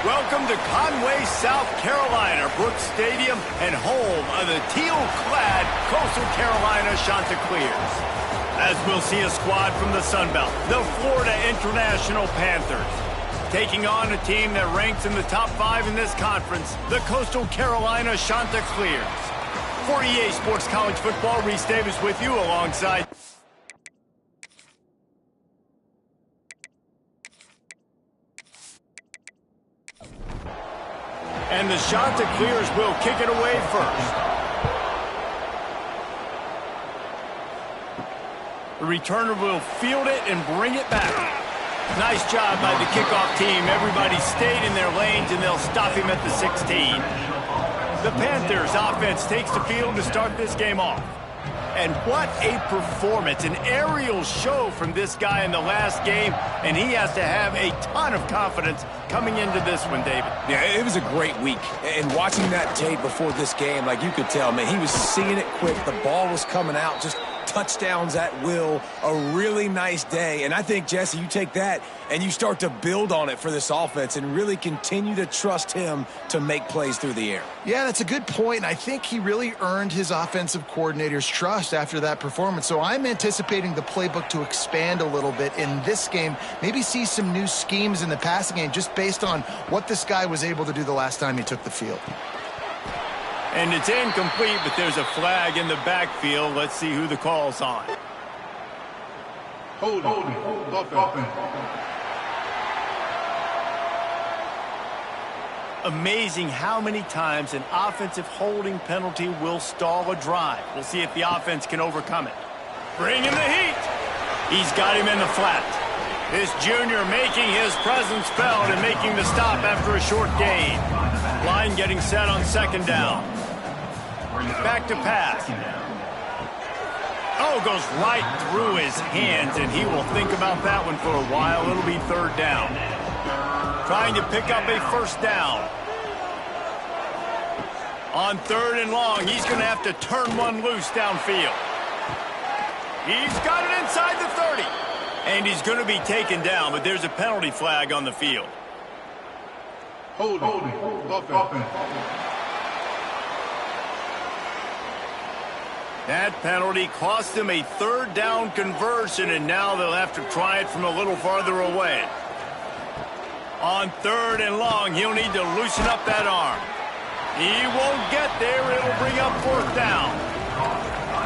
Welcome to Conway, South Carolina, Brooks Stadium, and home of the teal-clad Coastal Carolina Chanticleers. As we'll see a squad from the Sun Belt, the Florida International Panthers, taking on a team that ranks in the top 5 in this conference, the Coastal Carolina Chanticleers. For EA Sports College Football, Reese Davis with you alongside... And the Chanticleers will kick it away first. The returner will field it and bring it back. Nice job by the kickoff team. Everybody stayed in their lanes, and they'll stop him at the 16. The Panthers offense takes the field to start this game off. And what a performance, an aerial show from this guy in the last game, and he has to have a ton of confidence coming into this one, David. Yeah, it was a great week. And watching that tape before this game, like you could tell, man, he was seeing it quick. The ball was coming out, just touchdowns at will. A really nice day. And I think, Jesse, you take that and you start to build on it for this offense and really continue to trust him to make plays through the air. Yeah, that's a good point. And I think he really earned his offensive coordinator's trust after that performance. So I'm anticipating the playbook to expand a little bit in this game, maybe see some new schemes in the passing game just based on what this guy was able to do the last time he took the field. And it's incomplete, but there's a flag in the backfield. Let's see who the call's on. Hold offense. Amazing how many times an offensive holding penalty will stall a drive. We'll see if the offense can overcome it. Bring in the heat. He's got him in the flat. This junior making his presence felt and making the stop after a short gain. Line getting set on second down. Back to pass. Oh, goes right through his hands, and he will think about that one for a while. It'll be third down. Trying to pick up a first down. On third and long, he's going to have to turn one loose downfield. He's got it inside the 30. And he's going to be taken down, but there's a penalty flag on the field. Hold offense. That penalty cost them a third down conversion, and now they'll have to try it from a little farther away. On third and long, he'll need to loosen up that arm. He won't get there. It'll bring up fourth down.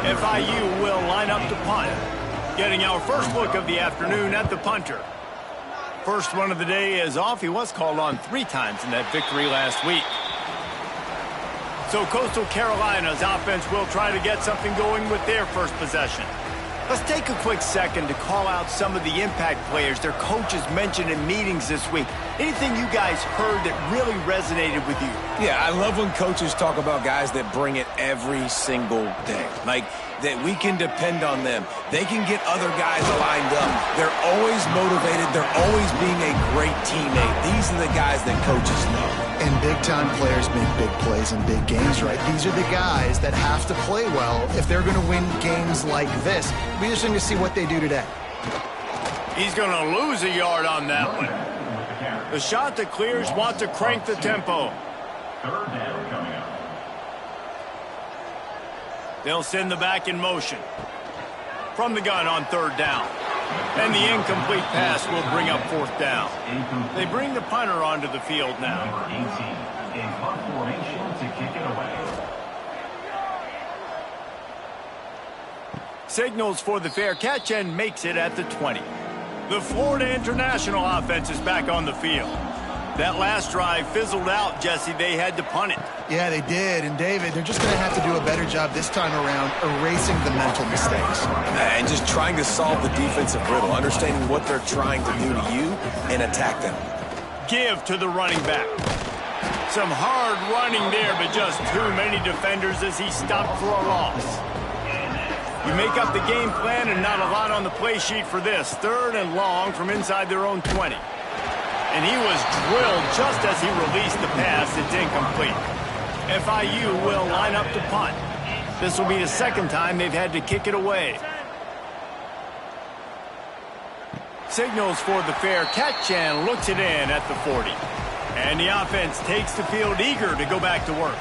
FIU will line up to punt. Getting our first look of the afternoon at the punter. First one of the day is off. He was called on 3 times in that victory last week. So Coastal Carolina's offense will try to get something going with their first possession. Let's take a quick second to call out some of the impact players their coaches mentioned in meetings this week. Anything you guys heard that really resonated with you? Yeah, I love when coaches talk about guys that bring it every single day. Like, that we can depend on them. They can get other guys lined up. They're always motivated. They're always being a great teammate. These are the guys that coaches know. And big-time players make big plays in big games, right? These are the guys that have to play well if they're going to win games like this. It'll be interesting to see what they do today. He's going to lose a yard on that one. The Chanticleers want to crank the tempo. Third down coming up. They'll send the back in motion. From the gun on third down. And the incomplete pass will bring up fourth down. They bring the punter onto the field now. Number 18 in punt formation to kick it away. Signals for the fair catch and makes it at the 20. The Florida International offense is back on the field. That last drive fizzled out, Jesse. They had to punt it. Yeah, they did. And, David, they're just going to have to do a better job this time around erasing the mental mistakes. And just trying to solve the defensive riddle, understanding what they're trying to do to you and attack them. Give to the running back. Some hard running there, but just too many defenders as he stopped for a loss. You make up the game plan and not a lot on the play sheet for this. Third and long from inside their own 20. And he was drilled just as he released the pass. It's incomplete. FIU will line up to punt. This will be the second time they've had to kick it away. Signals for the fair catch and looks it in at the 40. And the offense takes the field eager to go back to work.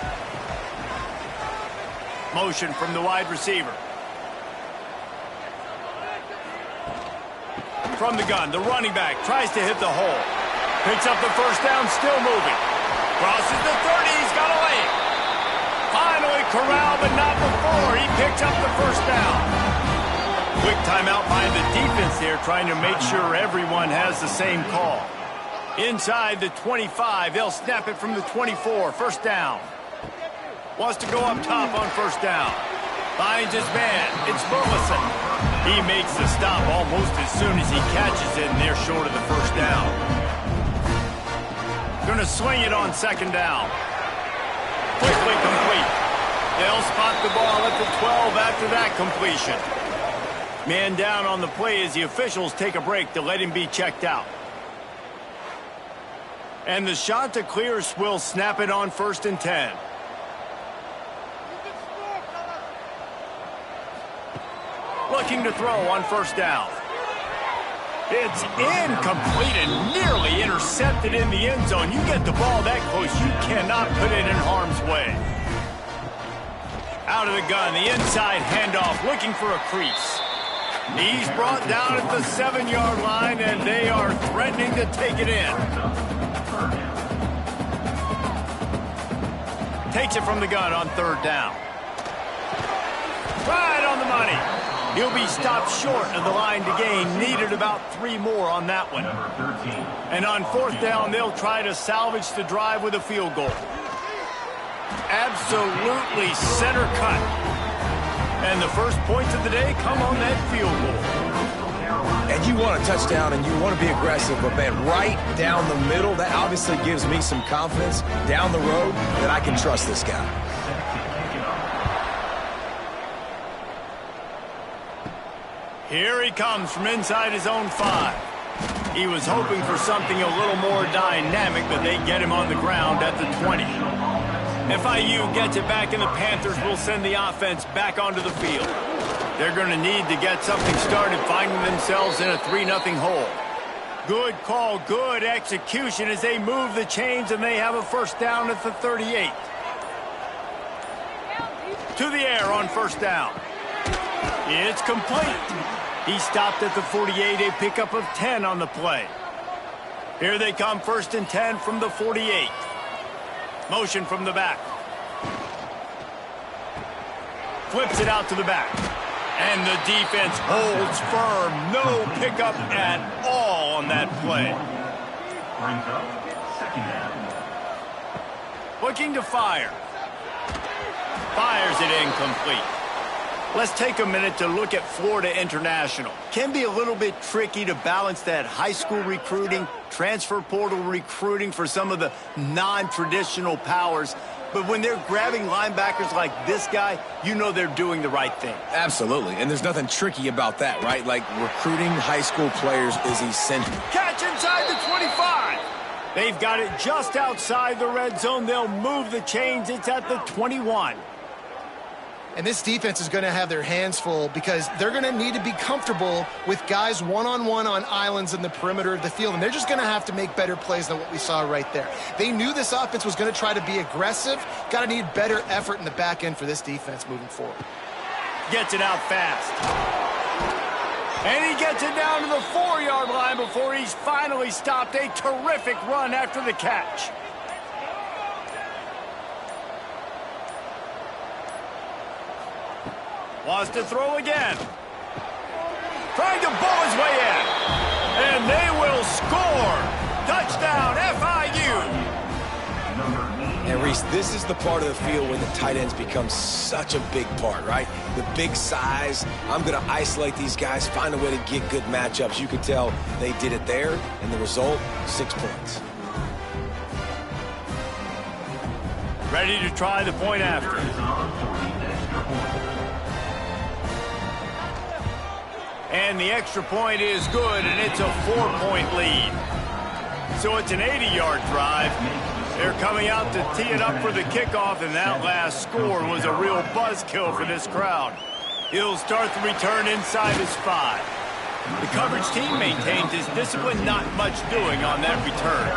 Motion from the wide receiver. From the gun, the running back tries to hit the hole. Picks up the first down, still moving. Crosses the 30, he's got a lane. Finally corralled, but not before. He picks up the first down. Quick timeout by the defense here, trying to make sure everyone has the same call. Inside the 25, they'll snap it from the 24, first down. Wants to go up top on first down. Finds his man, it's Burleson. He makes the stop almost as soon as he catches it, and they're short of the first down. Gonna swing it on second down. Quickly complete. They'll spot the ball at the 12 after that completion. Man down on the play as the officials take a break to let him be checked out. And the shot to clear will snap it on 1st and 10. Looking to throw on first down. It's incomplete and nearly intercepted in the end zone. You get the ball that close, you cannot put it in harm's way. Out of the gun, the inside handoff, looking for a crease. He's brought down at the 7-yard line, and they are threatening to take it in. Takes it from the gun on 3rd down. Right on the money. He'll be stopped short of the line to gain. Needed about 3 more on that one. And on 4th down, they'll try to salvage the drive with a field goal. Absolutely center cut. And the first points of the day come on that field goal. And you want a touchdown and you want to be aggressive, but man, right down the middle, that obviously gives me some confidence down the road that I can trust this guy. Here he comes from inside his own 5. He was hoping for something a little more dynamic, but they get him on the ground at the 20. FIU gets it back, and the Panthers will send the offense back onto the field. They're going to need to get something started, finding themselves in a 3-0 hole. Good call, good execution as they move the chains, and they have a first down at the 38. To the air on first down. It's complete. He stopped at the 48, a pickup of 10 on the play. Here they come, 1st and 10 from the 48. Motion from the back. Flips it out to the back. And the defense holds firm. No pickup at all on that play. Brings up 2nd down. Looking to fire. Fires it incomplete. Let's take a minute to look at Florida International. Can be a little bit tricky to balance that high school recruiting, transfer portal recruiting for some of the non-traditional powers. But when they're grabbing linebackers like this guy, you know they're doing the right thing. Absolutely, and there's nothing tricky about that, right? Like, recruiting high school players is essential. Catch inside the 25. They've got it just outside the red zone. They'll move the chains. It's at the 21. And this defense is going to have their hands full because they're going to need to be comfortable with guys one-on-one on islands in the perimeter of the field. And they're just going to have to make better plays than what we saw right there. They knew this offense was going to try to be aggressive. Got to need better effort in the back end for this defense moving forward. Gets it out fast. And he gets it down to the 4-yard line before he's finally stopped. A terrific run after the catch. Wants to throw again. Trying to bull his way in. And they will score. Touchdown, FIU. And Reese, this is the part of the field when the tight ends become such a big part, right? The big size. I'm going to isolate these guys, find a way to get good matchups. You could tell they did it there, and the result, 6 points. Ready to try the point after. And the extra point is good, and it's a 4-point lead. So it's an 80-yard drive. They're coming out to tee it up for the kickoff, and that last score was a real buzzkill for this crowd. He'll start the return inside his 5. The coverage team maintains his discipline, not much doing on that return.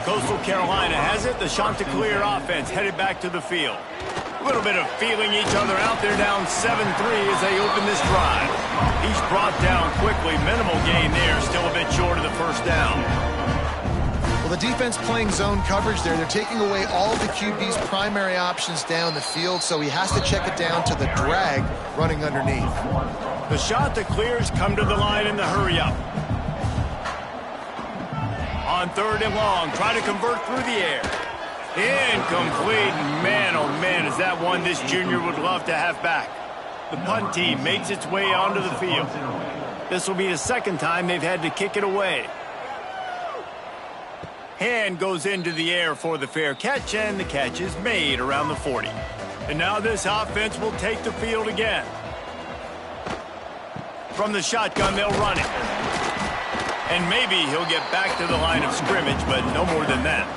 Coastal Carolina has it. The Chanticleer offense headed back to the field. A little bit of feeling each other out there, down 7-3 as they open this drive. He's brought down quickly. Minimal gain there. Still a bit short of the first down. Well, the defense playing zone coverage there. They're taking away all the QB's primary options down the field, so he has to check it down to the drag running underneath. The Chanticleers come to the line in the hurry-up. On 3rd and long, try to convert through the air. Incomplete. Man, oh man, is that one this junior would love to have back. The punt team makes its way onto the field. This will be the second time they've had to kick it away. Hand goes into the air for the fair catch, and the catch is made around the 40. And now this offense will take the field again. From the shotgun, they'll run it. And maybe he'll get back to the line of scrimmage, but no more than that.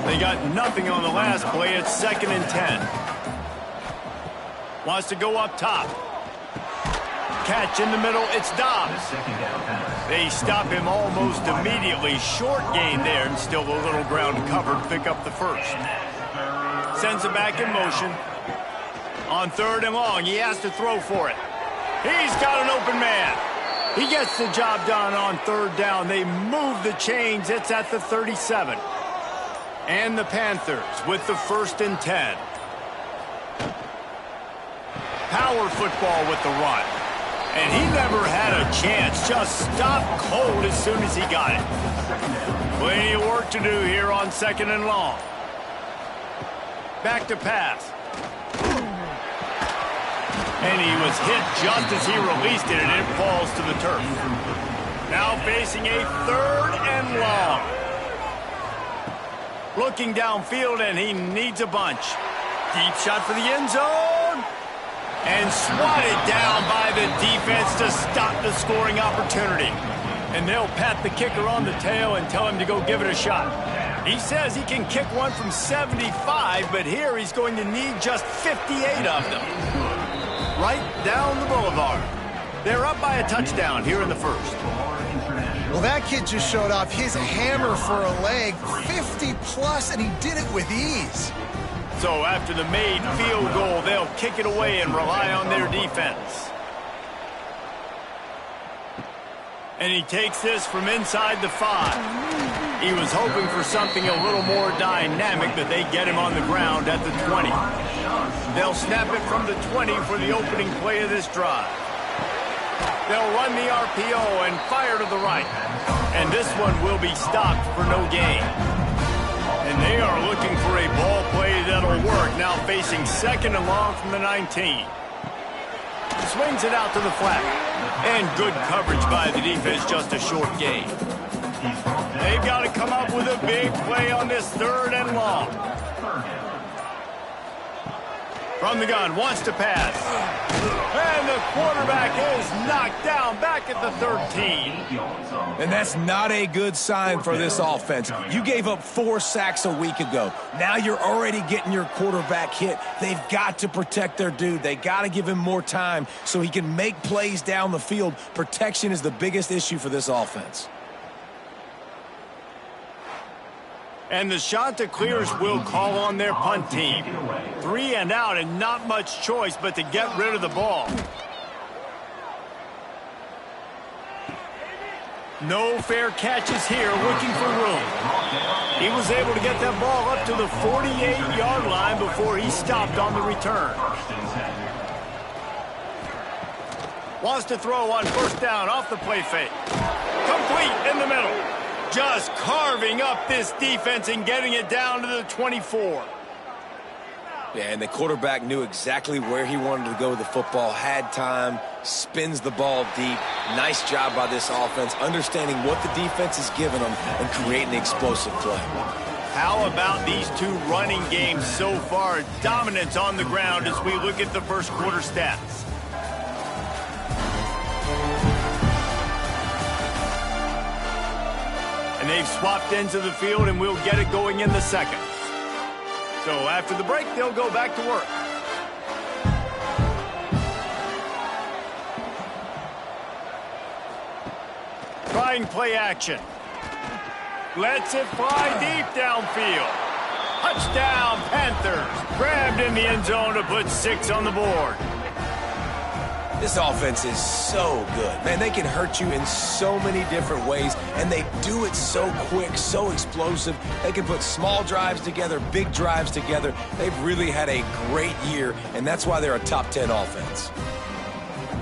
They got nothing on the last play. It's 2nd and 10. Wants to go up top. Catch in the middle. It's Dobbs. They stop him almost immediately. Short gain there, and still a little ground covered. Pick up the first. Sends it back in motion. On 3rd and long, he has to throw for it. He's got an open man. He gets the job done on 3rd down. They move the chains. It's at the 37. And the Panthers with the 1st and 10. Power football with the run. And he never had a chance. Just stopped cold as soon as he got it. Plenty of work to do here on 2nd and long. Back to pass. And he was hit just as he released it, and it falls to the turf. Now facing a 3rd and long. Looking downfield, and he needs a bunch. Deep shot for the end zone. And swatted down by the defense to stop the scoring opportunity. And they'll pat the kicker on the tail and tell him to go give it a shot. He says he can kick one from 75, but here he's going to need just 58 of them. Right down the boulevard. They're up by a touchdown here in the 1st. Well, that kid just showed off his hammer for a leg, 50+, and he did it with ease. So after the made field goal, they'll kick it away and rely on their defense. And he takes this from inside the 5. He was hoping for something a little more dynamic, but they get him on the ground at the 20. They'll snap it from the 20 for the opening play of this drive. They'll run the RPO and fire to the right. And this one will be stopped for no gain. And they are looking for a ball play that'll work. Now facing 2nd and long from the 19. Swings it out to the flat. And good coverage by the defense, just a short gain. They've got to come up with a big play on this 3rd and long. From the gun, wants to pass. And the quarterback is knocked down back at the 13. And that's not a good sign for this offense. You gave up 4 sacks a week ago. Now you're already getting your quarterback hit. They've got to protect their dude. They got to give him more time so he can make plays down the field. Protection is the biggest issue for this offense. And the Chanticleers will call on their punt team. 3 and out, and not much choice but to get rid of the ball. No fair catches here, looking for room. He was able to get that ball up to the 48-yard line before he stopped on the return. Wants to throw on 1st down off the play fake. Complete in the middle. Just carving up this defense and getting it down to the 24. Yeah, and the quarterback knew exactly where he wanted to go with the football, had time, spins the ball deep. Nice job by this offense, understanding what the defense is giving them and creating explosive play. How about these 2 running games so far? Dominance on the ground as we look at the first quarter stats. And they've swapped ends of the field, and we'll get it going in the 2nd. So after the break, they'll go back to work. Trying play action. Lets it fly deep downfield. Touchdown, Panthers. Grabbed in the end zone to put 6 on the board. This offense is so good. Man, they can hurt you in so many different ways, and they do it so quick, so explosive. They can put small drives together, big drives together. They've really had a great year, and that's why they're a top 10 offense.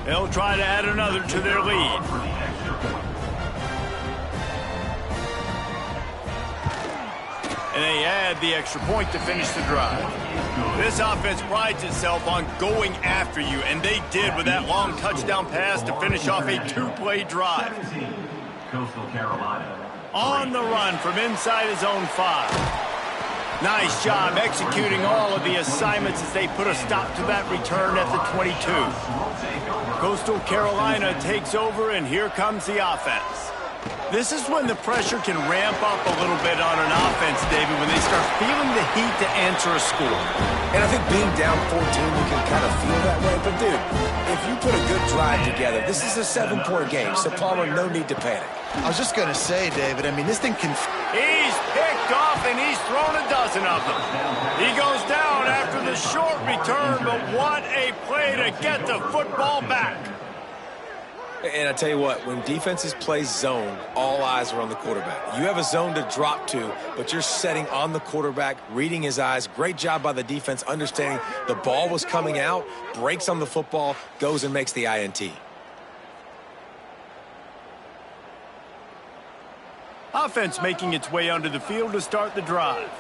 They'll try to add another to their lead. And they add the extra point to finish the drive. This offense prides itself on going after you, and they did with that long touchdown pass to finish off a 2-play drive. On the run from inside his own 5. Nice job executing all of the assignments as they put a stop to that return at the 22. Coastal Carolina takes over, and here comes the offense. This is when the pressure can ramp up a little bit on an offense, David, when they start feeling the heat to answer a score. And I think being down 14, you can kind of feel that way. But, dude, if you put a good drive together, this is a 7-point game, so Palmer, no need to panic. I was just going to say, David, I mean, this thing can... He's picked off, and he's thrown a dozen of them. He goes down after the short return, but what a play to get the football back. And I tell you what, when defenses play zone, all eyes are on the quarterback. You have a zone to drop to, but you're setting on the quarterback, reading his eyes. Great job by the defense, understanding the ball was coming out, breaks on the football, goes and makes the INT. Offense making its way onto the field to start the drive.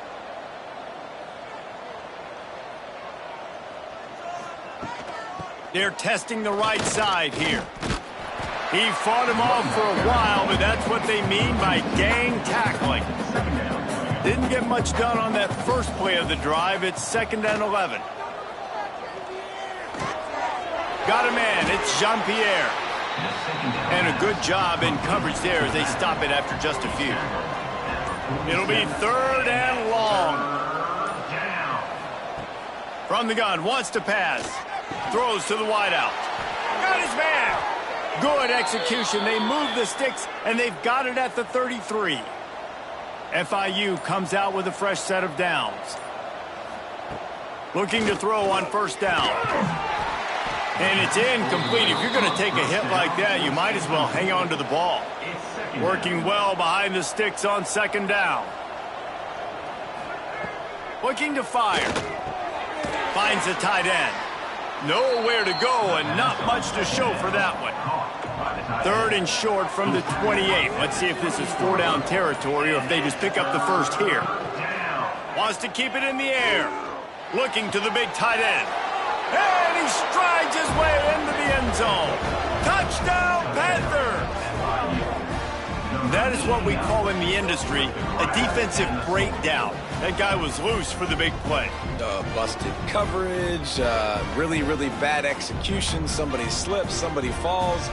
They're testing the right side here. He fought him off for a while, but that's what they mean by gang tackling. Didn't get much done on that first play of the drive. It's 2nd and 11. Got a man. It's Jean-Pierre. And a good job in coverage there as they stop it after just a few. It'll be 3rd and long. From the gun, wants to pass. Throws to the wideout. Got his man. Good execution. They move the sticks, and they've got it at the 33. FIU comes out with a fresh set of downs. Looking to throw on 1st down. And it's incomplete. If you're going to take a hit like that, you might as well hang on to the ball. Working well behind the sticks on 2nd down. Looking to fire. Finds the tight end. Nowhere to go and not much to show for that one. 3rd and short from the 28. Let's see if this is 4-down territory or if they just pick up the first here. Wants to keep it in the air. Looking to the big tight end. And he strides his way into the end zone. Touchdown, Panthers! That is what we call in the industry a defensive breakdown. That guy was loose for the big play. Busted coverage, really, really bad execution. Somebody slips, somebody falls.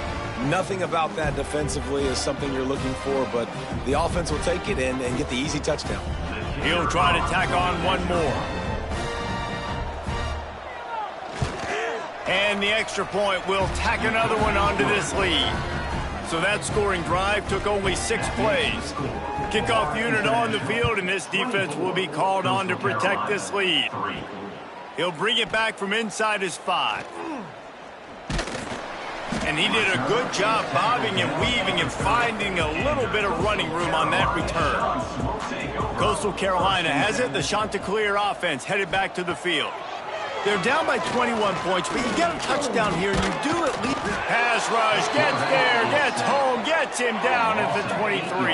Nothing about that defensively is something you're looking for, but the offense will take it and get the easy touchdown. He'll try to tack on one more. And the extra point will tack another one onto this lead. So that scoring drive took only 6 plays. Kickoff unit on the field, and this defense will be called on to protect this lead. He'll bring it back from inside his 5. And he did a good job bobbing and weaving and finding a little bit of running room on that return. Coastal Carolina has it. The Chanticleer offense headed back to the field. They're down by 21 points, but you get a touchdown here, and you do at least. Pass rush, gets there, gets home, gets him down at the 23.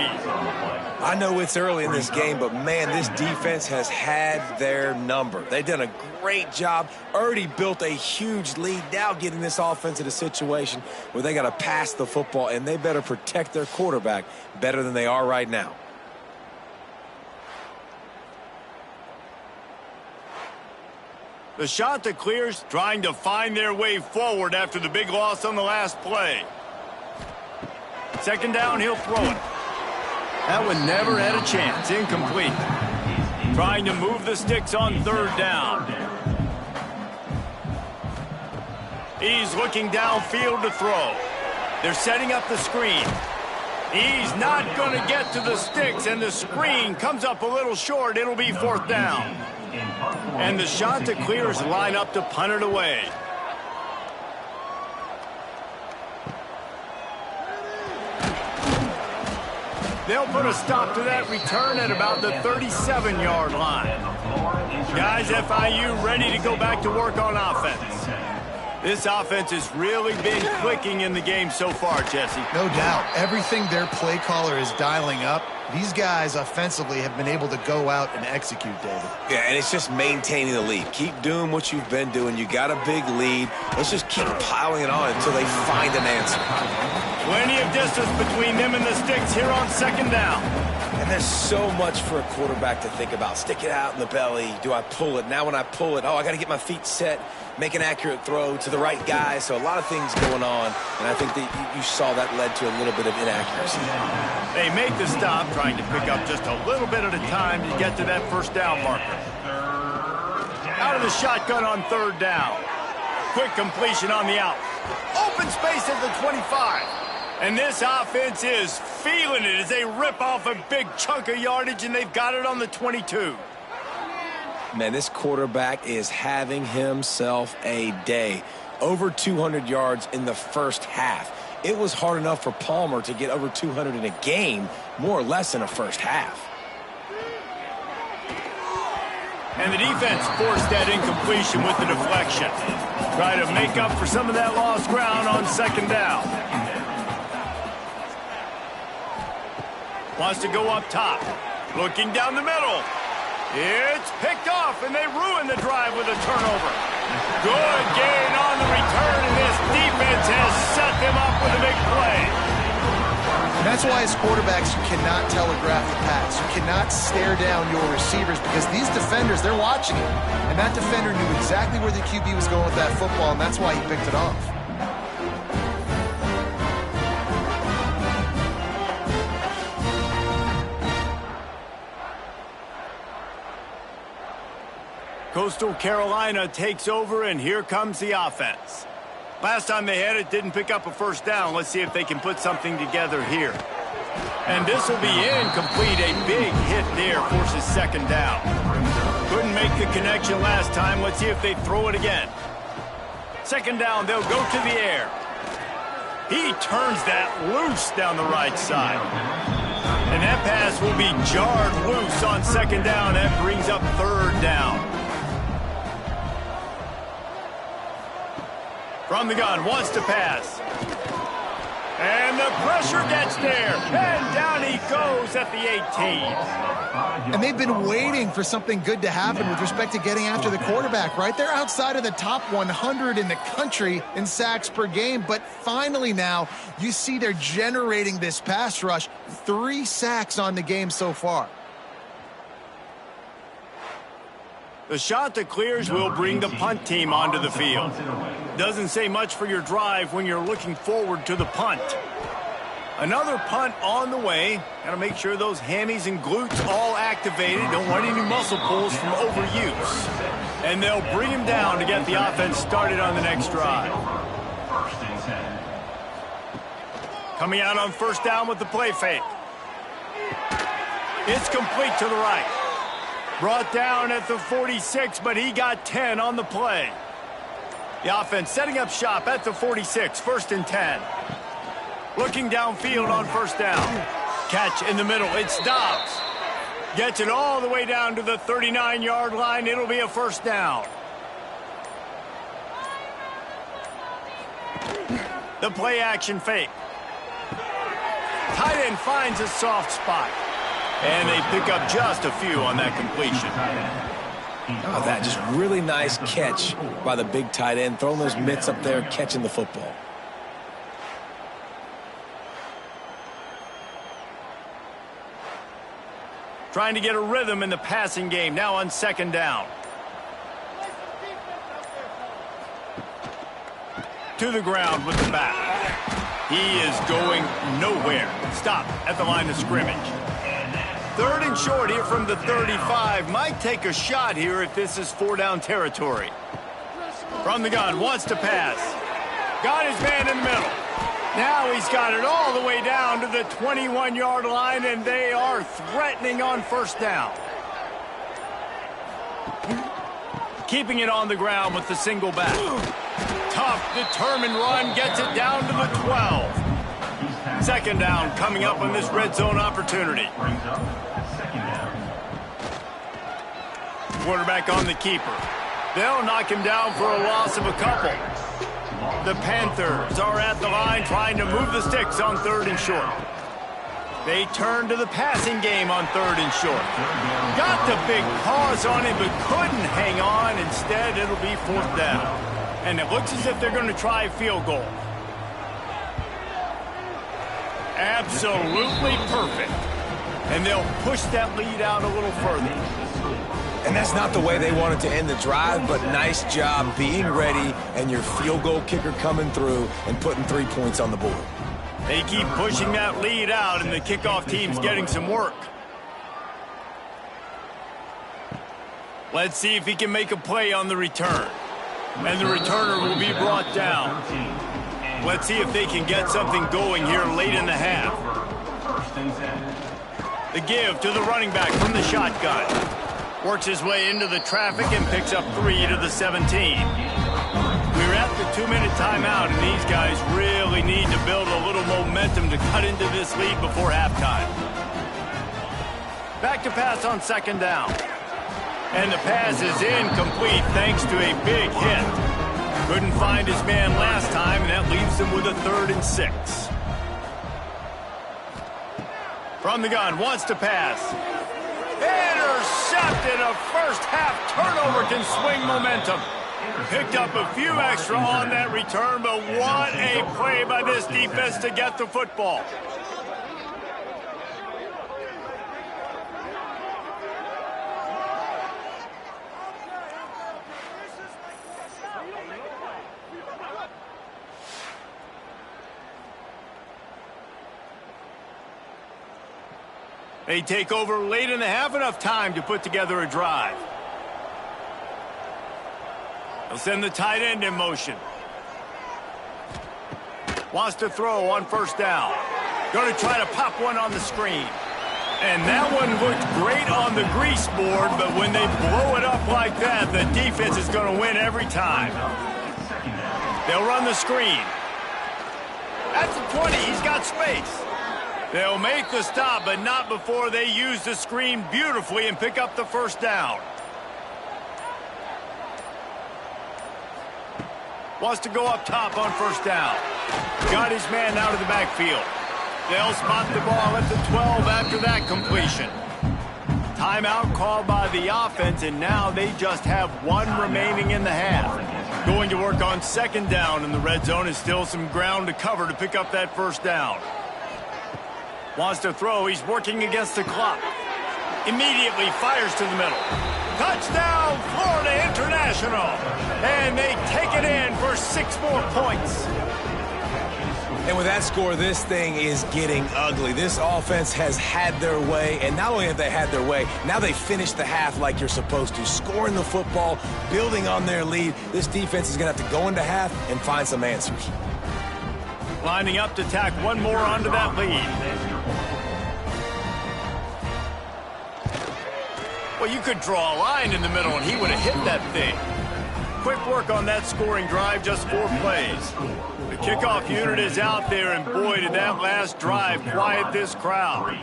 I know it's early in this game, but, man, this defense has had their number. They've done a great job, already built a huge lead, now getting this offense in a situation where they got to pass the football, and they better protect their quarterback better than they are right now. The Chanticleers trying to find their way forward after the big loss on the last play. 2nd down, he'll throw it. That one never had a chance. Incomplete. Trying to move the sticks on 3rd down. He's looking downfield to throw. They're setting up the screen. He's not going to get to the sticks, and the screen comes up a little short. It'll be 4th down. And the Chanticleers line up to punt it away. They'll put a stop to that return at about the 37-yard line. Guys, FIU ready to go back to work on offense. This offense has really been clicking in the game so far, Jesse. No doubt. Everything their play caller is dialing up, these guys offensively have been able to go out and execute, David. Yeah, and it's just maintaining the lead. Keep doing what you've been doing. You got a big lead. Let's just keep piling it on until they find an answer. Plenty of distance between them and the sticks here on 2nd down. And there's so much for a quarterback to think about. Stick it out in the belly. Do I pull it? Now when I pull it, I got to get my feet set, make an accurate throw to the right guy. So a lot of things going on, and I think that you saw that led to a little bit of inaccuracy. They make the stop, trying to pick up just a little bit at a time to get to that 1st down marker. Out of the shotgun on 3rd down. Quick completion on the out. Open space at the 25. And this offense is feeling it as they rip off a big chunk of yardage, and they've got it on the 22. Man, this quarterback is having himself a day. Over 200 yards in the first half. It was hard enough for Palmer to get over 200 in a game, more or less in a first half. And the defense forced that incompletion with the deflection. Try to make up for some of that lost ground on 2nd down. Wants to go up top. Looking down the middle. It's picked off, and they ruin the drive with a turnover. Good gain on the return, and this defense has set them up with a big play. And that's why as quarterbacks, you cannot telegraph the pass. You cannot stare down your receivers because these defenders, they're watching it. And that defender knew exactly where the QB was going with that football, and that's why he picked it off. Coastal Carolina takes over, and here comes the offense. Last time they had it, didn't pick up a 1st down. Let's see if they can put something together here. And this will be incomplete. A big hit there forces 2nd down. Couldn't make the connection last time. Let's see if they throw it again. 2nd down, they'll go to the air. He turns that loose down the right side. And that pass will be jarred loose on 2nd down. That brings up 3rd down. From the gun, wants to pass. And the pressure gets there. And down he goes at the 18. And they've been waiting for something good to happen with respect to getting after the quarterback, right? They're outside of the top 100 in the country in sacks per game. But finally now, you see they're generating this pass rush. 3 sacks on the game so far. The Chanticleers will bring the punt team onto the field. Doesn't say much for your drive when you're looking forward to the punt. Another punt on the way. Got to make sure those hammies and glutes all activated. Don't want any muscle pulls from overuse. And they'll bring him down to get the offense started on the next drive. Coming out on 1st down with the play fake. It's complete to the right. Brought down at the 46, but he got 10 on the play. The offense setting up shop at the 46, 1st and 10. Looking downfield on 1st down. Catch in the middle, it's Dobbs. Gets it all the way down to the 39-yard line. It'll be a 1st down. The play action fake. Tight end finds a soft spot. And they pick up just a few on that completion. Oh, that just really nice catch by the big tight end, throwing those mitts up there, catching the football. Trying to get a rhythm in the passing game, now on 2nd down. To the ground with the back. He is going nowhere. Stop at the line of scrimmage. 3rd and short here from the 35. Might take a shot here if this is 4-down territory. From the gun, wants to pass. Got his man in the middle. Now he's got it all the way down to the 21-yard line, and they are threatening on first down. Keeping it on the ground with the single back. Tough, determined run, gets it down to the 12. Second down coming up on this red zone opportunity. Quarterback on the keeper. They'll knock him down for a loss of a couple. The Panthers are at the line trying to move the sticks on third and short. They turn to the passing game on third and short. Got the big pause on it, but couldn't hang on. Instead, it'll be fourth down. And it looks as if they're going to try a field goal. Absolutely perfect. And they'll push that lead out a little further. And that's not the way they wanted to end the drive, but nice job being ready and your field goal kicker coming through and putting 3 points on the board. They keep pushing that lead out, and the kickoff team's getting some work. Let's see if he can make a play on the return. And the returner will be brought down. Let's see if they can get something going here late in the half. The give to the running back from the shotgun. Works his way into the traffic and picks up 3 to the 17. We're at the 2-minute timeout, and these guys really need to build a little momentum to cut into this lead before halftime. Back to pass on second down. And the pass is incomplete thanks to a big hit. Couldn't find his man last time, and that leaves him with a 3rd and 6. From the gun, wants to pass. Intercepted. A first-half turnover can swing momentum. Picked up a few extra on that return, but what a play by this defense to get the football. They take over late in the half, enough time to put together a drive. They'll send the tight end in motion. Wants to throw on first down. Going to try to pop one on the screen. And that one looked great on the grease board, but when they blow it up like that, the defense is going to win every time. They'll run the screen. That's the 20. He's got space. They'll make the stop, but not before they use the screen beautifully and pick up the first down. Wants to go up top on first down. Got his man out of the backfield. They'll spot the ball at the 12 after that completion. Timeout called by the offense, and now they just have 1 remaining in the half. Going to work on second down in the red zone is still some ground to cover to pick up that first down. Wants to throw. He's working against the clock. Immediately fires to the middle. Touchdown, Florida International. And they take it in for 6 more points. And with that score, this thing is getting ugly. This offense has had their way, and not only have they had their way, now they finish the half like you're supposed to, scoring the football, building on their lead. This defense is going to have to go into half and find some answers. Lining up to tack one more onto that lead. Well, you could draw a line in the middle, and he would have hit that thing. Quick work on that scoring drive, just 4 plays. The kickoff unit is out there, and boy, did that last drive quiet this crowd.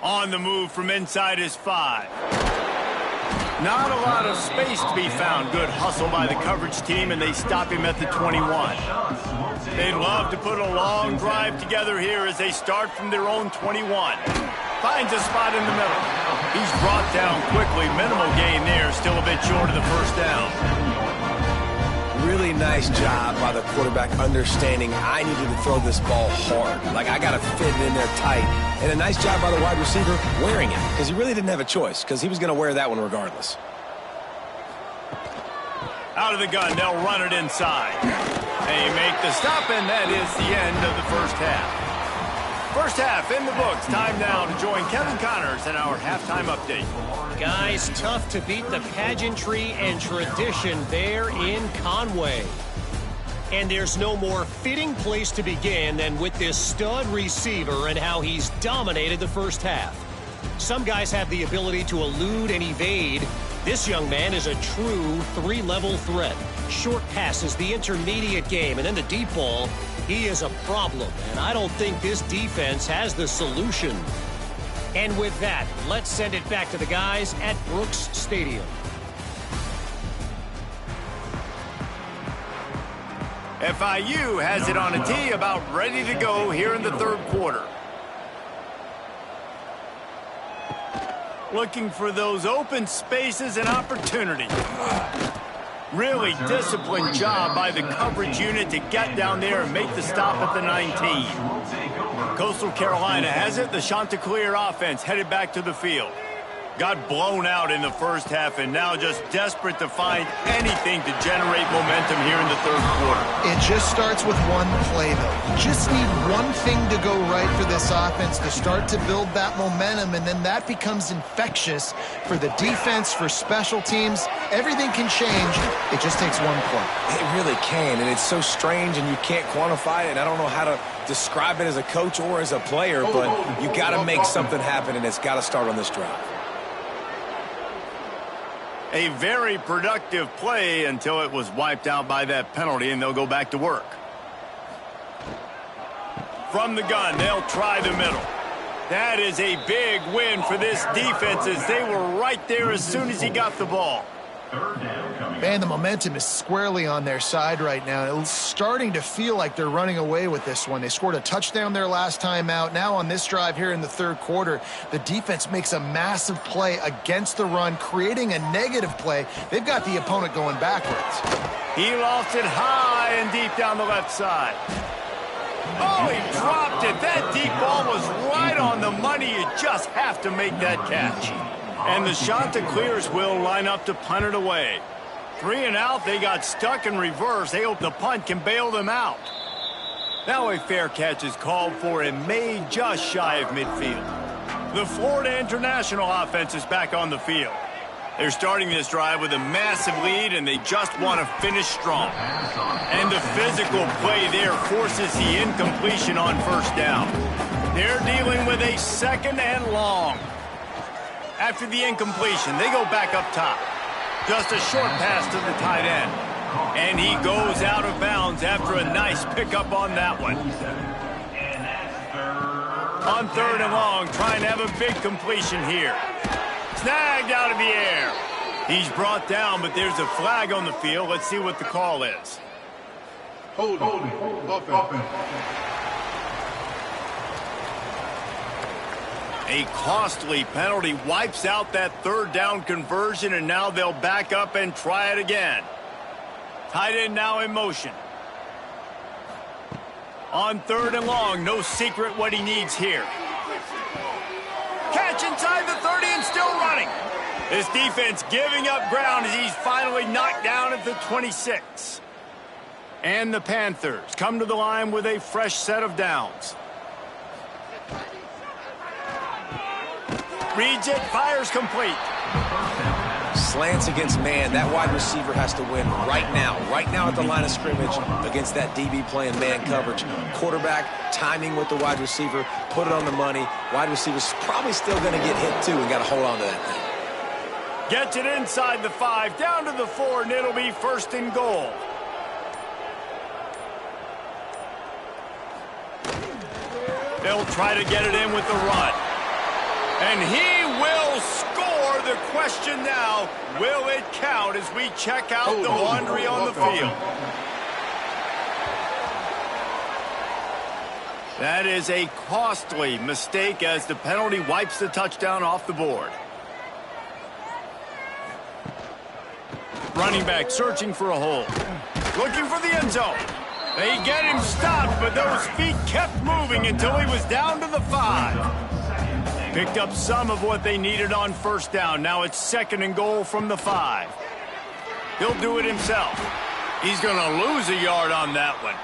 On the move from inside his 5. Not a lot of space to be found. Good hustle by the coverage team, and they stop him at the 21. They'd love to put a long drive together here as they start from their own 21. Finds a spot in the middle. He's brought down quickly. Minimal gain there, still a bit short of the first down. Really nice job by the quarterback understanding I needed to throw this ball hard. Like, I got to fit it in there tight. And a nice job by the wide receiver wearing it, because he really didn't have a choice, because he was going to wear that one regardless. Out of the gun, they'll run it inside. They make the stop, and that is the end of the first half. First half in the books. Time now to join Kevin Connors in our halftime update. Guys, tough to beat the pageantry and tradition there in Conway. And there's no more fitting place to begin than with this stud receiver and how he's dominated the first half. Some guys have the ability to elude and evade. This young man is a true three-level threat. Short passes, the intermediate game, and then the deep ball. He is a problem, and I don't think this defense has the solution. And with that, let's send it back to the guys at Brooks Stadium. FIU has it on a tee, about ready to go here in the third quarter. Looking for those open spaces and opportunity. Really disciplined job by the coverage unit to get down there and make the stop at the 19. Coastal Carolina has it. The Chanticleer offense headed back to the field. Got blown out in the first half and now just desperate to find anything to generate momentum here in the third quarter. It just starts with one play, though. You just need one thing to go right for this offense to start to build that momentum, and then that becomes infectious for the defense, for special teams. Everything can change. It just takes one play. It really can, and it's so strange, and you can't quantify it, and I don't know how to describe it as a coach or as a player, but you got to make something happen, and it's got to start on this drive. A very productive play until it was wiped out by that penalty, and they'll go back to work. From the gun, they'll try the middle. That is a big win for this defense as they were right there as soon as he got the ball. Man, the momentum is squarely on their side right now. It's starting to feel like they're running away with this one. They scored a touchdown their last time out. Now on this drive here in the third quarter, the defense makes a massive play against the run, creating a negative play. They've got the opponent going backwards. He lost it high and deep down the left side. Oh, he dropped it. That deep ball was right on the money. You just have to make that catch. And the Chanticleers will line up to punt it away. 3 and out, they got stuck in reverse. They hope the punt can bail them out. Now a fair catch is called for and made just shy of midfield. The Florida International offense is back on the field. They're starting this drive with a massive lead, and they just want to finish strong. And the physical play there forces the incompletion on first down. They're dealing with a second and long. After the incompletion, they go back up top. Just a short pass to the tight end. And he goes out of bounds after a nice pickup on that one. On third and long, trying to have a big completion here. Snagged out of the air. He's brought down, but there's a flag on the field. Let's see what the call is. Hold offense. A costly penalty wipes out that third down conversion, and now they'll back up and try it again. Tight end now in motion. On third and long, no secret what he needs here. Catch inside the 30 and still running. This defense giving up ground as he's finally knocked down at the 26. And the Panthers come to the line with a fresh set of downs. Reads it, fires complete. Slants against man. That wide receiver has to win right now at the line of scrimmage against that DB playing man coverage. Quarterback timing with the wide receiver, put it on the money. Wide receiver's probably still going to get hit too and got to hold on to that thing. Gets it inside the 5, down to the 4, and it'll be first and goal. They'll try to get it in with the run. And he will score. The question now, will it count as we check out the laundry on the field? That is a costly mistake as the penalty wipes the touchdown off the board. Running back searching for a hole. Looking for the end zone. They get him stopped, but those feet kept moving until he was down to the 5. Picked up some of what they needed on first down. Now it's second and goal from the 5. He'll do it himself. He's going to lose a yard on that one.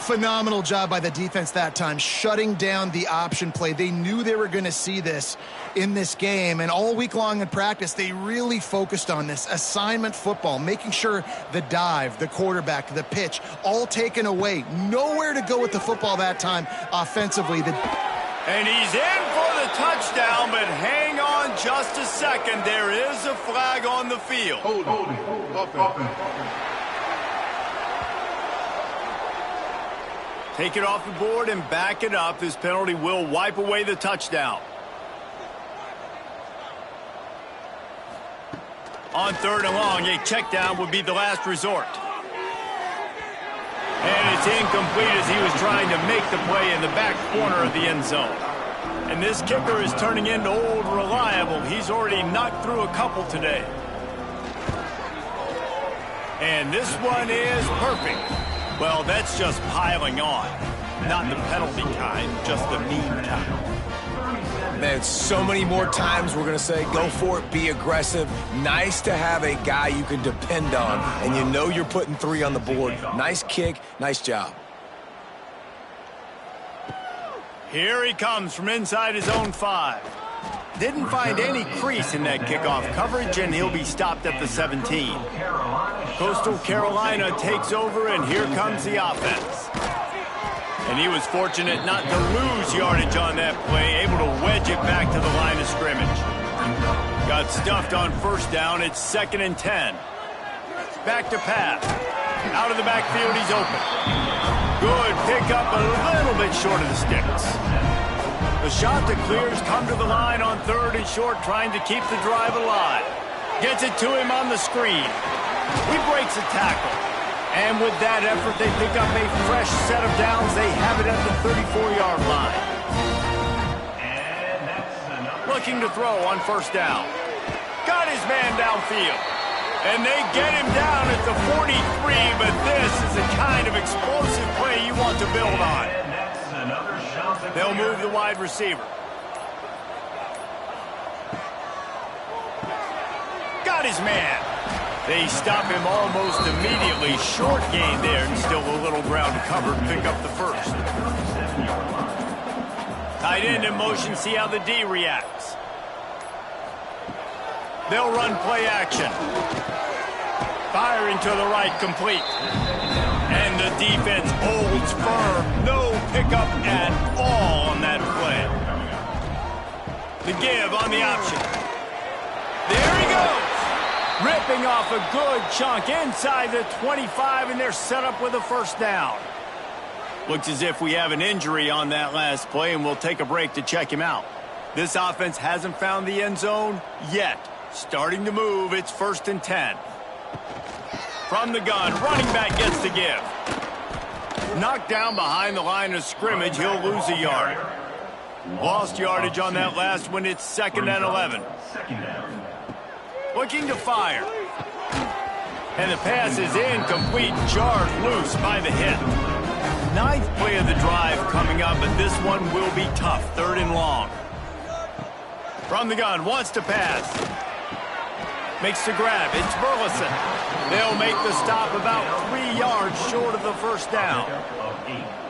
Phenomenal job by the defense that time, shutting down the option play. They knew they were going to see this in this game, and all week long in practice, they really focused on this assignment football, making sure the dive, the quarterback, the pitch, all taken away. Nowhere to go with the football that time offensively. And he's in for the touchdown, but hang on just a second. There is a flag on the field. Hold offense. Take it off the board and back it up. This penalty will wipe away the touchdown. On 3rd and long, a check down would be the last resort. And it's incomplete as he was trying to make the play in the back corner of the end zone. And this kicker is turning into old reliable. He's already knocked through a couple today. And this one is perfect. Well, that's just piling on. Not the penalty kind, just the mean kind. Man, so many more times we're going to say, go for it, be aggressive. Nice to have a guy you can depend on, and you know you're putting 3 on the board. Nice kick, nice job. Here he comes from inside his own 5. Didn't find any crease in that kickoff coverage, and he'll be stopped at the 17. Coastal Carolina takes over, and here comes the offense. And he was fortunate not to lose yardage on that play, able to wedge it back to the line of scrimmage. Got stuffed on 1st down. It's 2nd and 10. Back to pass. Out of the backfield, he's open. Good pickup, a little bit short of the sticks. The shot that clears come to the line on 3rd and short, trying to keep the drive alive. Gets it to him on the screen. He breaks a tackle. And with that effort, they pick up a fresh set of downs. They have it at the 34-yard line. Looking to throw on 1st down. Got his man downfield. And they get him down at the 43, but this is the kind of explosive play you want to build on. They'll move the wide receiver. Got his man. They stop him almost immediately. Short gain there, and still a little ground to cover and pick up the 1st. Tight end in motion, see how the D reacts. They'll run play action. Firing to the right, complete. And the defense holds firm. No pickup at all on that play. The give on the option. There he goes. Ripping off a good chunk inside the 25, and they're set up with a 1st down. Looks as if we have an injury on that last play, and we'll take a break to check him out. This offense hasn't found the end zone yet. Starting to move, it's 1st and 10. From the gun, running back gets the give. Knocked down behind the line of scrimmage, he'll lose a yard. Lost yardage on that last one, it's 2nd and 11. Looking to fire. And the pass is incomplete, jarred loose by the hit. 9th play of the drive coming up, but this one will be tough. 3rd and long. From the gun, wants to pass. Makes the grab, it's Burleson. They'll make the stop about 3 yards short of the 1st down.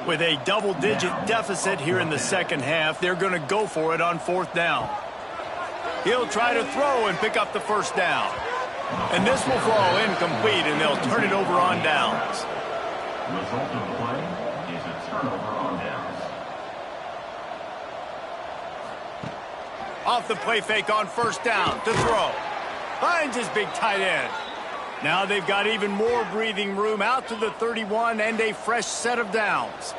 With a double-digit deficit here in the 2nd half, they're going to go for it on 4th down. He'll try to throw and pick up the 1st down. And this will fall incomplete, and they'll turn it over on downs. Result of the play is a turnover on downs. Off the play fake on 1st down to throw. Finds his big tight end. Now they've got even more breathing room out to the 31 and a fresh set of downs.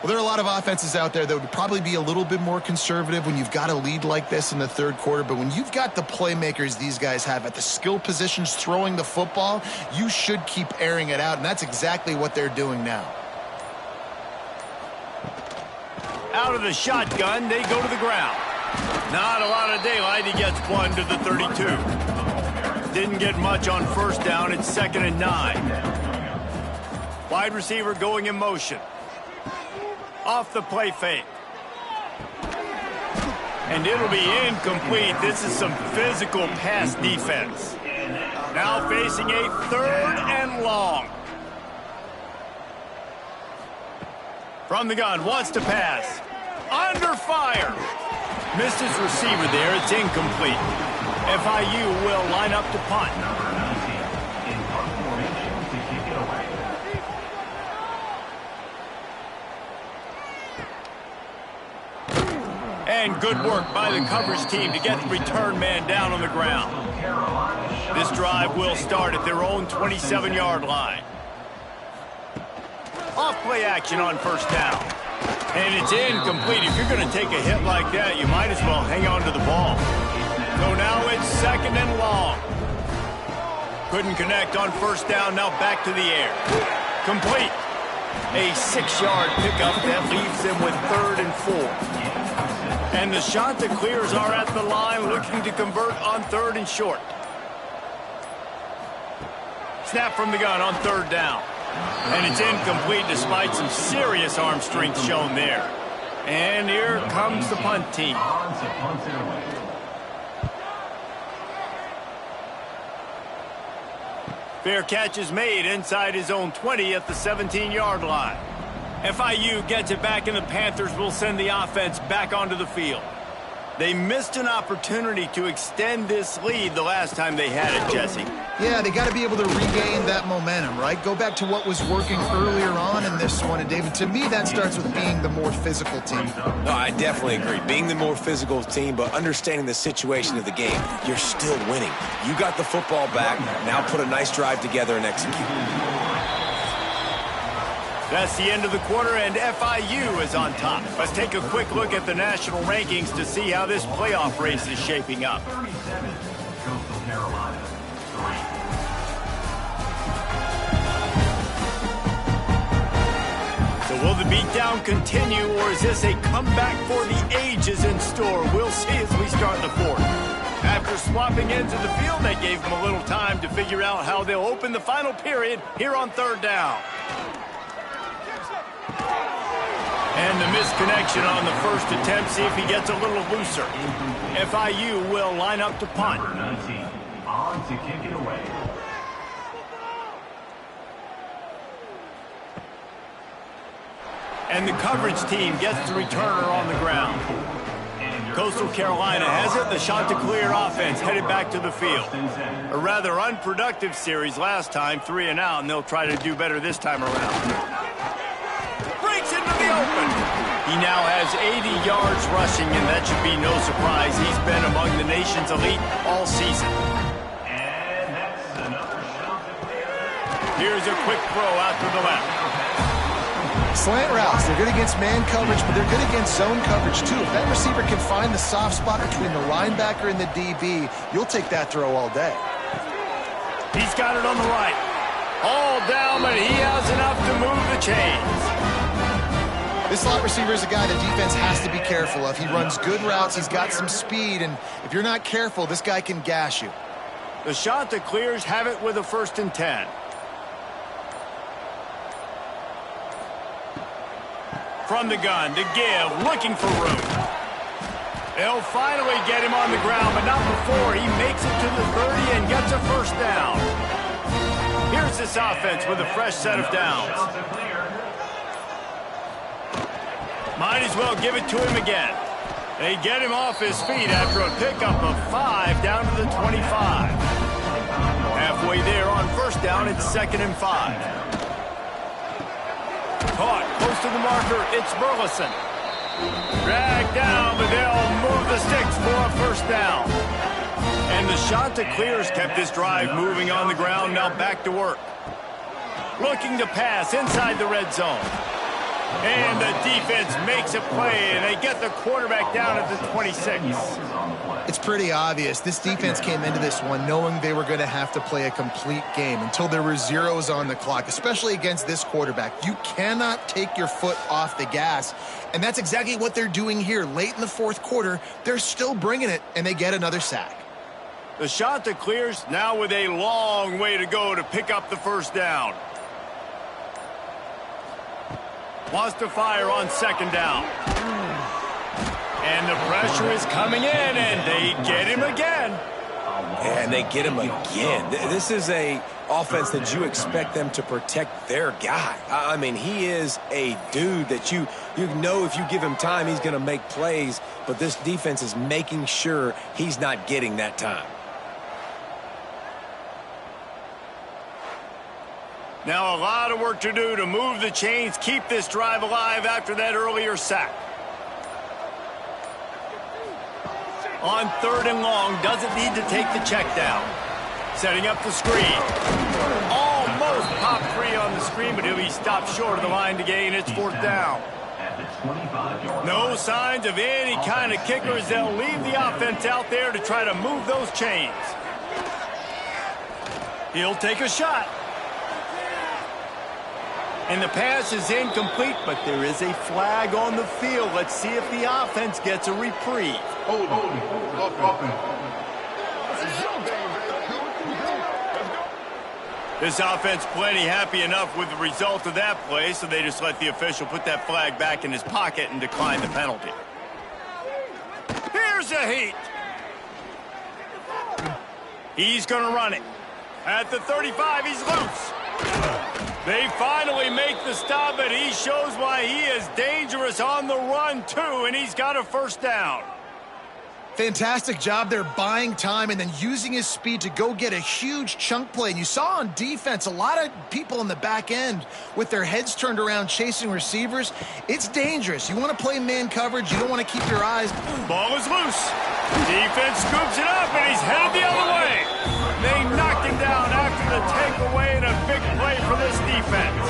Well, there are a lot of offenses out there that would probably be a little bit more conservative when you've got a lead like this in the 3rd quarter. But when you've got the playmakers these guys have at the skill positions throwing the football, you should keep airing it out. And that's exactly what they're doing now. Out of the shotgun, they go to the ground. Not a lot of daylight. He gets one to the 32. Didn't get much on 1st down. It's 2nd and 9. Wide receiver going in motion. Off the play fake. And it'll be incomplete. This is some physical pass defense. Now facing a 3rd and long. From the gun, wants to pass. Under fire. Missed his receiver there. It's incomplete. FIU will line up to punt. Number 19 in punt formation to kick it away. And good work by the coverage team to get the return man down on the ground. This drive will start at their own 27-yard line. Off-play action on first down. And it's incomplete. If you're going to take a hit like that, you might as well hang on to the ball. So now it's second and long. Couldn't connect on first down. Now back to the air. Complete. A 6-yard pickup that leaves them with 3rd and 4. And the Chanticleers are at the line looking to convert on 3rd and short. Snap from the gun on 3rd down. And it's incomplete despite some serious arm strength shown there. And here comes the punt team. Fair catch is made inside his own 20 at the 17-yard line. FIU gets it back, and the Panthers will send the offense back onto the field. They missed an opportunity to extend this lead the last time they had it, Jesse. Yeah, they got to be able to regain that momentum, right? Go back to what was working earlier on in this one. And, David, to me, that starts with being the more physical team. No, I definitely agree. Being the more physical team, but understanding the situation of the game, you're still winning. You got the football back. Now put a nice drive together and execute. That's the end of the quarter, and FIU is on top. Let's take a quick look at the national rankings to see how this playoff race is shaping up. 37, Coastal Carolina, 3. So will the beatdown continue, or is this a comeback for the ages in store? We'll see as we start the 4th. After swapping ends of the field, they gave them a little time to figure out how they'll open the final period here on 3rd down. And the misconnection on the first attempt. See if he gets a little looser. FIU will line up to punt. Number 19 on to kick it away. And the coverage team gets the returner on the ground. Coastal Carolina has it. The Chanticleer offense headed back to the field. A rather unproductive series last time, 3 and out, and they'll try to do better this time around. Breaks into the open. He now has 80 yards rushing, and that should be no surprise. He's been among the nation's elite all season. And that's another Chanticleer. Here's a quick throw out to the left. Slant routes, they're good against man coverage, but they're good against zone coverage too. If that receiver can find the soft spot between the linebacker and the DB, you'll take that throw all day. He's got it on the right. All down, but he has enough to move the chains. This slot receiver is a guy the defense has to be careful of. He runs good routes, he's got some speed, and if you're not careful, this guy can gash you. The Chanticleers have it with a 1st and 10. From the gun to give, looking for room. They'll finally get him on the ground, but not before he makes it to the 30 and gets a 1st down. Here's this offense with a fresh set of downs. Might as well give it to him again. They get him off his feet after a pickup of 5 down to the 25. Halfway there on 1st down, it's 2nd and 5. Caught close to the marker, it's Burleson. Dragged down, but they'll move the sticks for a 1st down. And the Chanticleers kept this drive moving on the ground, now back to work. Looking to pass inside the red zone. And the defense makes a play, and they get the quarterback down at the 26. It's pretty obvious. This defense came into this one knowing they were going to have to play a complete game until there were zeros on the clock, especially against this quarterback. You cannot take your foot off the gas, and that's exactly what they're doing here. Late in the 4th quarter, they're still bringing it, and they get another sack. The Chanticleers now with a long way to go to pick up the 1st down. Wants to fire on 2nd down. And the pressure is coming in, and they get him again. And they get him again. This is a offense that you expect them to protect their guy. I mean, he is a dude that you know if you give him time, he's going to make plays. But this defense is making sure he's not getting that time. Now a lot of work to do to move the chains, keep this drive alive after that earlier sack. On 3rd and long, doesn't need to take the check down. Setting up the screen. Almost popped free on the screen, but he'll be stopped short of the line to gain. It's 4th down. No signs of any kind of kickers. They'll leave the offense out there to try to move those chains. He'll take a shot. And the pass is incomplete, but there is a flag on the field. Let's see if the offense gets a reprieve. This offense plenty happy enough with the result of that play, so they just let the official put that flag back in his pocket and decline the penalty. Here's a heat. He's going to run it. At the 35, he's loose. They finally make the stop, but he shows why he is dangerous on the run, too, and he's got a 1st down. Fantastic job there buying time and then using his speed to go get a huge chunk play. And you saw on defense a lot of people in the back end with their heads turned around chasing receivers. It's dangerous. You want to play man coverage. You don't want to keep your eyes. Ball is loose. Defense scoops it up, and he's headed the other way. They knock him down after the takeaway, and a big play for this defense.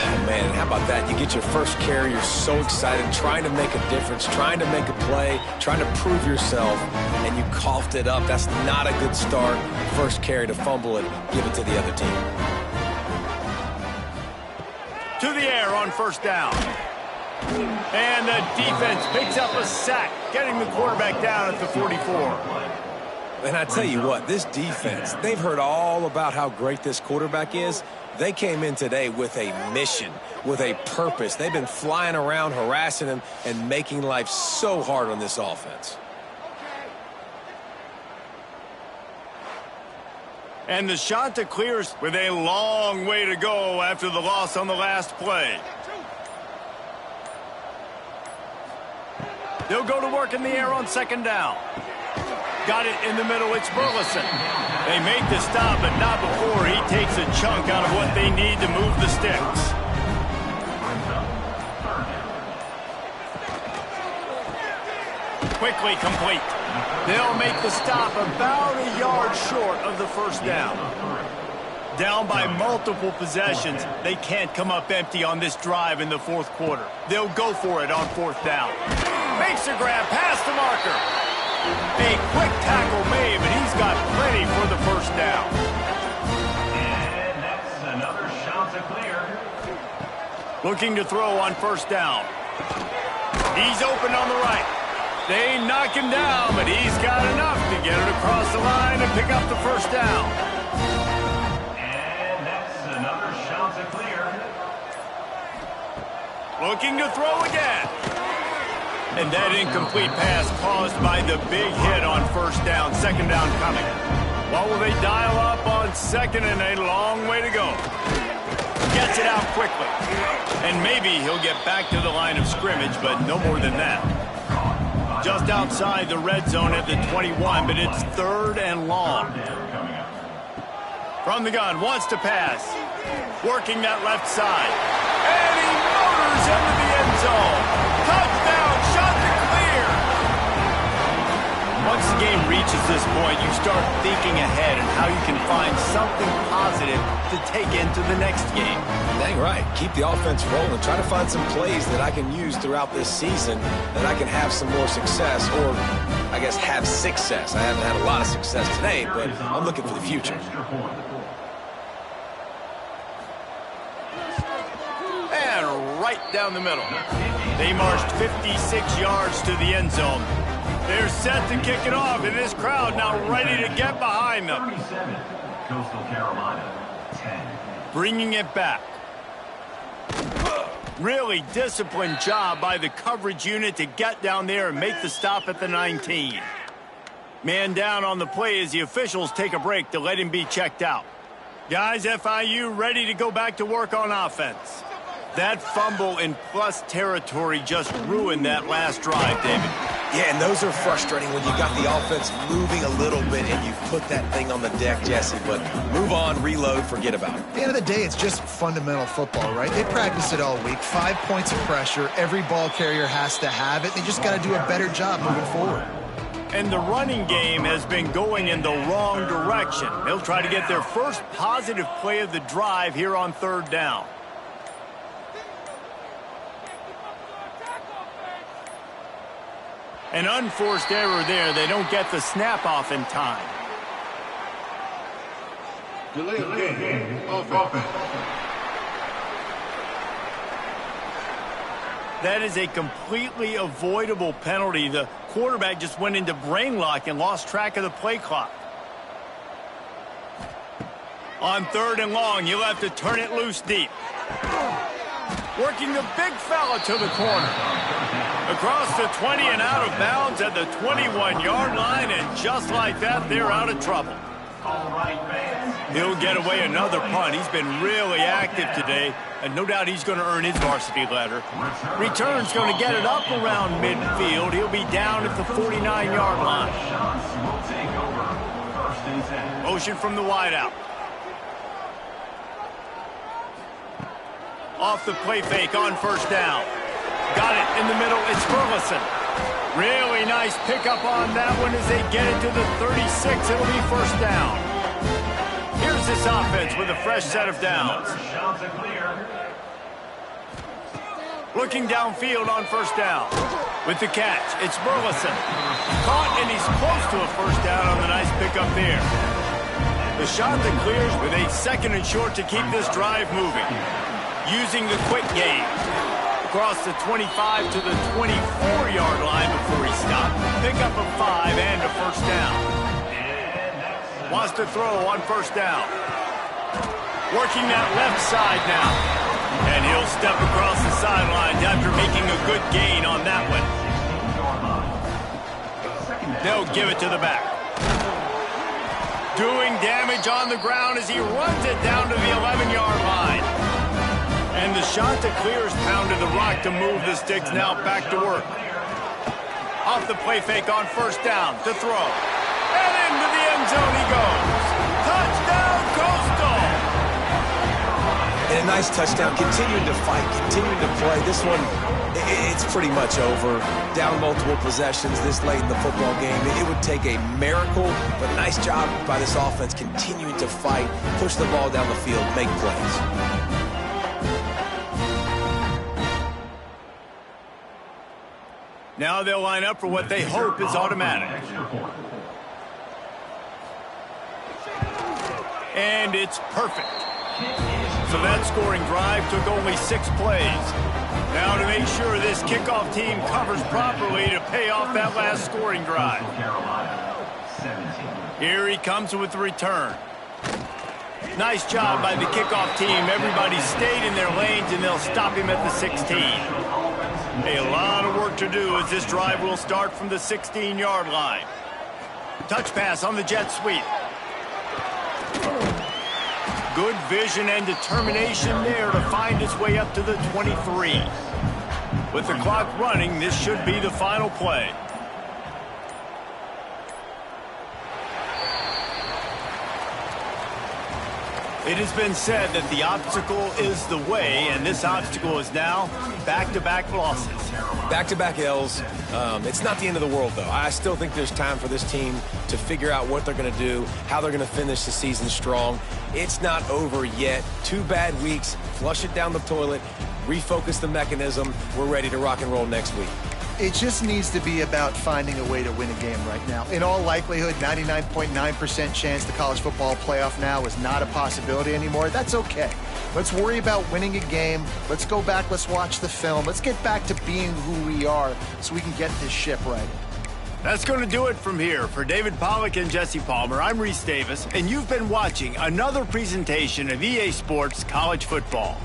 Oh, man, how about that? You get your first carry, you're so excited, trying to make a difference, trying to make a play, trying to prove yourself, and you coughed it up. That's not a good start. First carry to fumble it, give it to the other team. To the air on 1st down. And the defense picks up a sack, getting the quarterback down at the 44. And I tell you what, this defense, they've heard all about how great this quarterback is. They came in today with a mission, with a purpose. They've been flying around, harassing him, and making life so hard on this offense. And the shot to clears with a long way to go after the loss on the last play. They'll go to work in the air on 2nd down. Got it in the middle, it's Burleson. They make the stop, but not before he takes a chunk out of what they need to move the sticks. Quickly complete. They'll make the stop about a yard short of the 1st down. Down by multiple possessions, they can't come up empty on this drive in the 4th quarter. They'll go for it on 4th down. Makes a grab past the marker. A quick tackle made, but he's got plenty for the 1st down. And that's another shot to clear. Looking to throw on 1st down. He's open on the right. They knock him down, but he's got enough to get it across the line and pick up the 1st down. And that's another shot to clear. Looking to throw again. And that incomplete pass caused by the big hit on 1st down. 2nd down coming. Well, will they dial up on 2nd and a long way to go? Gets it out quickly. And maybe he'll get back to the line of scrimmage, but no more than that. Just outside the red zone at the 21, but it's 3rd and long. From the gun, wants to pass. Working that left side. And he motors into the end zone. Touchdown, shot to clear. Once the game reaches this point, you start thinking ahead and how you can find something positive to take into the next game. Dang right. Keep the offense rolling. Try to find some plays that I can use throughout this season that I can have some more success, or I guess have success. I haven't had a lot of success today, but I'm looking for the future. And right down the middle. They marched 56 yards to the end zone. They're set to kick it off, and this crowd now ready to get behind them. 37, Coastal Carolina, 10. Bringing it back. Really disciplined job by the coverage unit to get down there and make the stop at the 19. Man down on the play as the officials take a break to let him be checked out. Guys, FIU ready to go back to work on offense. That fumble in plus territory just ruined that last drive, David. Yeah, and those are frustrating when you got the offense moving a little bit and you put that thing on the deck, Jesse. But move on, reload, forget about it. At the end of the day, it's just fundamental football, right? They practice it all week. 5 points of pressure. Every ball carrier has to have it. They just got to do a better job moving forward. And the running game has been going in the wrong direction. They'll try to get their first positive play of the drive here on 3rd down. An unforced error there. They don't get the snap off in time. Delay game. Offense. That is a completely avoidable penalty. The quarterback just went into brain lock and lost track of the play clock. On 3rd and long, you'll have to turn it loose deep. Working the big fella to the corner. Across the 20 and out of bounds at the 21-yard line, and just like that, they're out of trouble. He'll get away another punt. He's been really active today, and no doubt he's going to earn his varsity letter. Return's going to get it up around midfield. He'll be down at the 49-yard line. Motion from the wideout. Off the play fake on 1st down. Got it in the middle. It's Burleson. Really nice pickup on that one as they get it to the 36. It'll be 1st down. Here's this offense with a fresh set of downs. Looking downfield on 1st down. With the catch, it's Burleson. Caught, and he's close to a 1st down on the nice pickup there. The shot that clears with a 2nd and short to keep this drive moving. Using the quick game. Across the 25 to the 24-yard line before he stopped. Pick up a 5 and a 1st down. Wants to throw on 1st down. Working that left side now. And he'll step across the sidelines after making a good gain on that one. They'll give it to the back. Doing damage on the ground as he runs it down to the 11-yard line. And the shot that clears pounded the rock to move the sticks. Now back to work. Off the play fake on 1st down to throw. And into the end zone he goes. Touchdown, Coastal! And a nice touchdown. Continuing to fight, continuing to play. This one, it's pretty much over. Down multiple possessions this late in the football game. It would take a miracle, but nice job by this offense continuing to fight, push the ball down the field, make plays. Now they'll line up for what they hope is automatic. And it's perfect. So that scoring drive took only 6 plays. Now to make sure this kickoff team covers properly to pay off that last scoring drive. Here he comes with the return. Nice job by the kickoff team. Everybody stayed in their lanes, and they'll stop him at the 16. A lot of work to do as this drive will start from the 16-yard line. Touch pass on the jet sweep. Good vision and determination there to find his way up to the 23. With the clock running, this should be the final play. It has been said that the obstacle is the way, and this obstacle is now back-to-back losses. Back-to-back L's. It's not the end of the world, though. I still think there's time for this team to figure out what they're going to do, how they're going to finish the season strong. It's not over yet. 2 bad weeks. Flush it down the toilet. Refocus the mechanism. We're ready to rock and roll next week. It just needs to be about finding a way to win a game right now. In all likelihood, 99.9% chance the college football playoff now is not a possibility anymore. That's okay. Let's worry about winning a game. Let's go back. Let's watch the film. Let's get back to being who we are so we can get this ship right. That's going to do it from here. For David Pollack and Jesse Palmer, I'm Reese Davis, and you've been watching another presentation of EA Sports College Football.